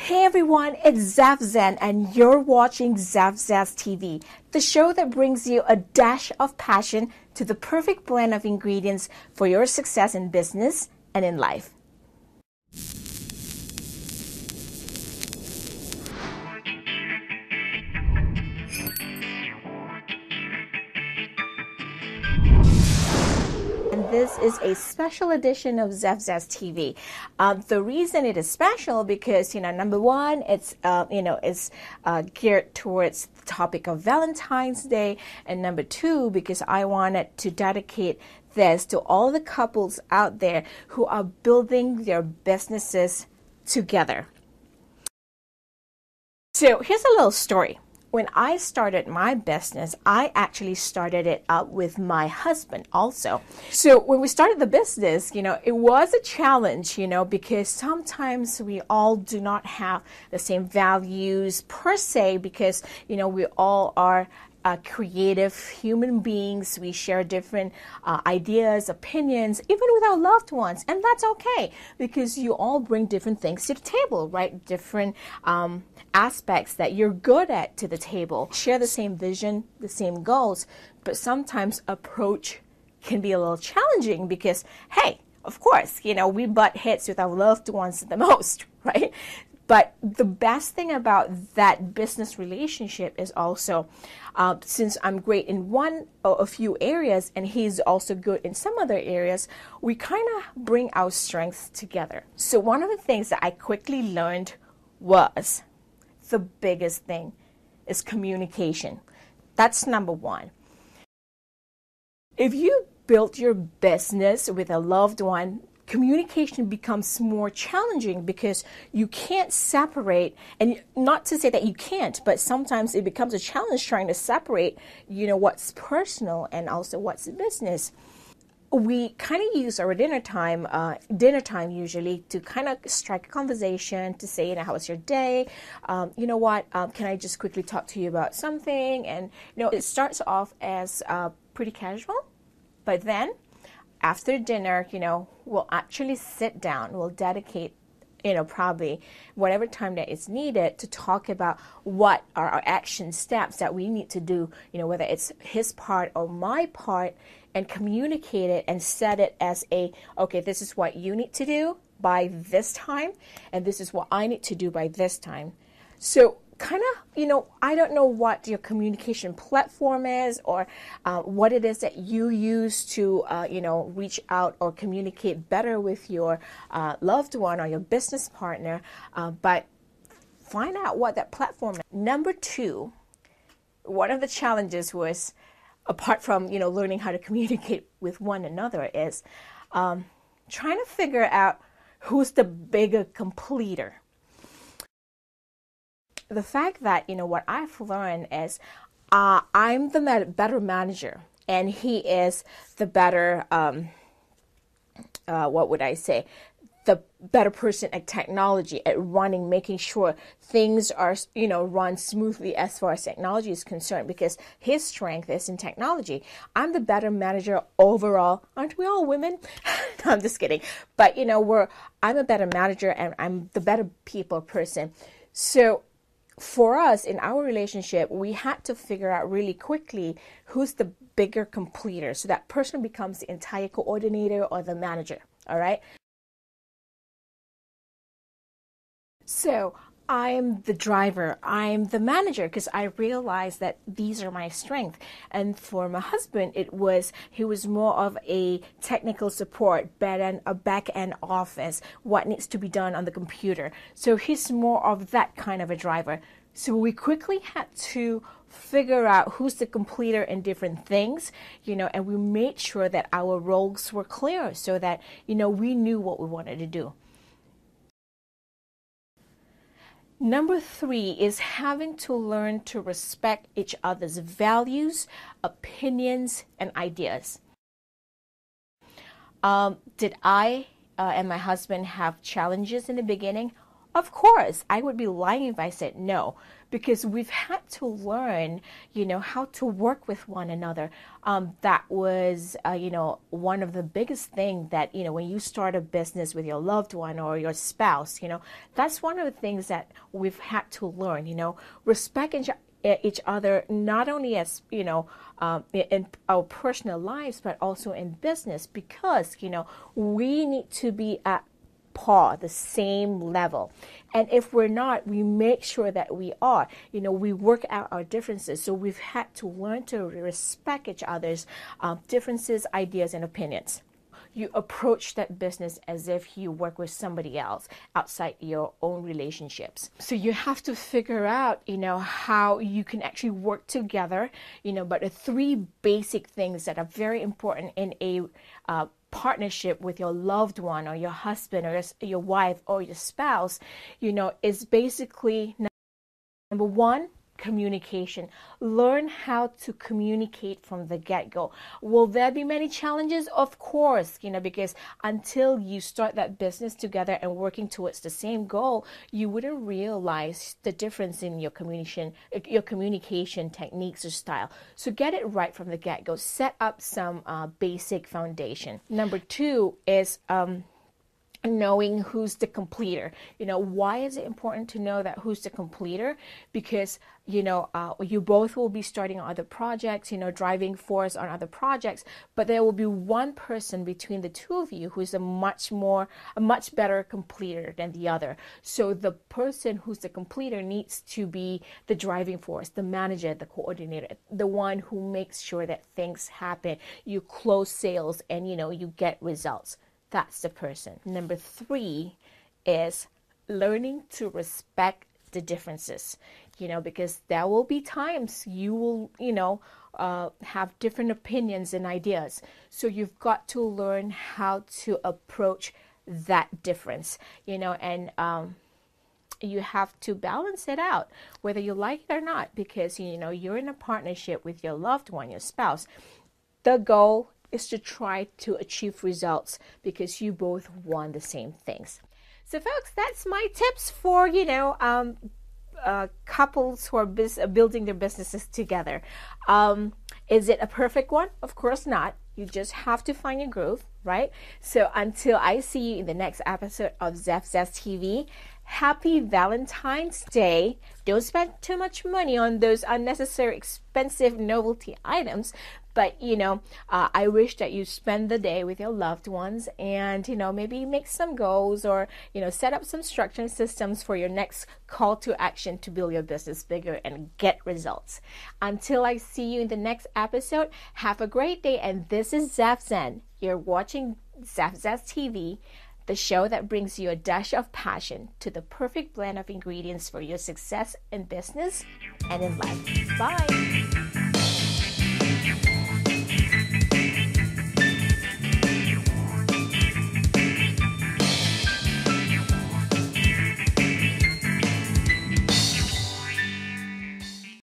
Hey everyone, it's Zaf Zen and you're watching Zaf Zaz TV, the show that brings you a dash of passion to the perfect blend of ingredients for your success in business and in life. And this is a special edition of Zaf Zaz TV. The reason it is special because, number one, it's geared towards the topic of Valentine's Day, and number two, because I wanted to dedicate this to all the couples out there who are building their businesses together. So here's a little story. When I started my business, I actually started it up with my husband also. So when we started the business, it was a challenge, because sometimes we all do not have the same values per se, because, we all are creative human beings. We share different ideas, opinions, even with our loved ones. And that's okay, because you all bring different things to the table, right? Different aspects that you're good at to the table. Share the same vision, the same goals, but sometimes approach can be a little challenging because, hey, of course, we butt heads with our loved ones the most, right? But the best thing about that business relationship is also, since I'm great in a few areas and he's also good in some other areas, we kind of bring our strengths together. So one of the things that I quickly learned was the biggest thing is communication. That's number one. If you build your business with a loved one, communication becomes more challenging because you can't separate, and not to say that you can't, but sometimes it becomes a challenge trying to separate, what's personal and also what's business. We kind of use our dinner time usually to kind of strike a conversation to say, how was your day? Can I just quickly talk to you about something? And, it starts off as pretty casual, but then after dinner, we'll actually sit down, we'll dedicate, probably whatever time that is needed to talk about what are our action steps that we need to do, whether it's his part or my part, and communicate it and set it as okay, this is what you need to do by this time, and this is what I need to do by this time. So kind of, I don't know what your communication platform is or what it is that you use to, reach out or communicate better with your loved one or your business partner, but find out what that platform is. Number two, one of the challenges was, apart from, learning how to communicate with one another, is trying to figure out who's the bigger completer. The fact that, what I've learned is I'm the better manager and he is the better, the better person at technology, at running, making sure things are, run smoothly as far as technology is concerned, because his strength is in technology. I'm the better manager overall. Aren't we all women? No, I'm just kidding. But, I'm a better manager and I'm the better people person. So for us in our relationship, we had to figure out really quickly who's the bigger completer. So that person becomes the entire coordinator or the manager. All right. So I'm the driver, I'm the manager, because I realized that these are my strengths. And for my husband, he was more of a technical support, a back-end office, what needs to be done on the computer. So he's more of that kind of a driver. So we quickly had to figure out who's the completer in different things, and we made sure that our roles were clear so that, we knew what we wanted to do. Number three is having to learn to respect each other's values, opinions, and ideas. Did I and my husband have challenges in the beginning? Of course, I would be lying if I said no, because we've had to learn, how to work with one another. That was, one of the biggest things that, when you start a business with your loved one or your spouse, that's one of the things that we've had to learn, respect each other, not only as, in our personal lives, but also in business, because, we need to be at the same level. And if we're not, we make sure that we are. We work out our differences. So we've had to learn to respect each other's differences, ideas, and opinions. You approach that business as if you work with somebody else outside your own relationships. So you have to figure out, how you can actually work together, but the three basic things that are very important in a partnership with your loved one or your husband or your wife or your spouse, is basically number one, communication. Learn how to communicate from the get-go. Will there be many challenges? Of course, because until you start that business together and working towards the same goal, you wouldn't realize the difference in your communication techniques or style. So get it right from the get-go. Set up some basic foundation. Number two is knowing who's the completer. Why is it important to know that who's the completer? Because you both will be starting on other projects, driving force on other projects, but there will be one person between the two of you who's a much better completer than the other. So the person who's the completer needs to be the driving force, the manager, the coordinator, the one who makes sure that things happen. You close sales and you get results. That's the person. Number three is learning to respect the differences, because there will be times you will, have different opinions and ideas. So you've got to learn how to approach that difference, and you have to balance it out, whether you like it or not, because, you're in a partnership with your loved one, your spouse. The goal is to try to achieve results because you both want the same things. So folks, that's my tips for, couples who are building their businesses together. Is it a perfect one? Of course not. You just have to find your groove, right? So until I see you in the next episode of Zeph TV, happy Valentine's Day. Don't spend too much money on those unnecessary expensive novelty items. But, I wish that you spend the day with your loved ones and, maybe make some goals or, set up some structure and systems for your next call to action to build your business bigger and get results. Until I see you in the next episode, have a great day. And this is Zeph Zen. You're watching Zeph TV, the show that brings you a dash of passion to the perfect blend of ingredients for your success in business and in life. Bye.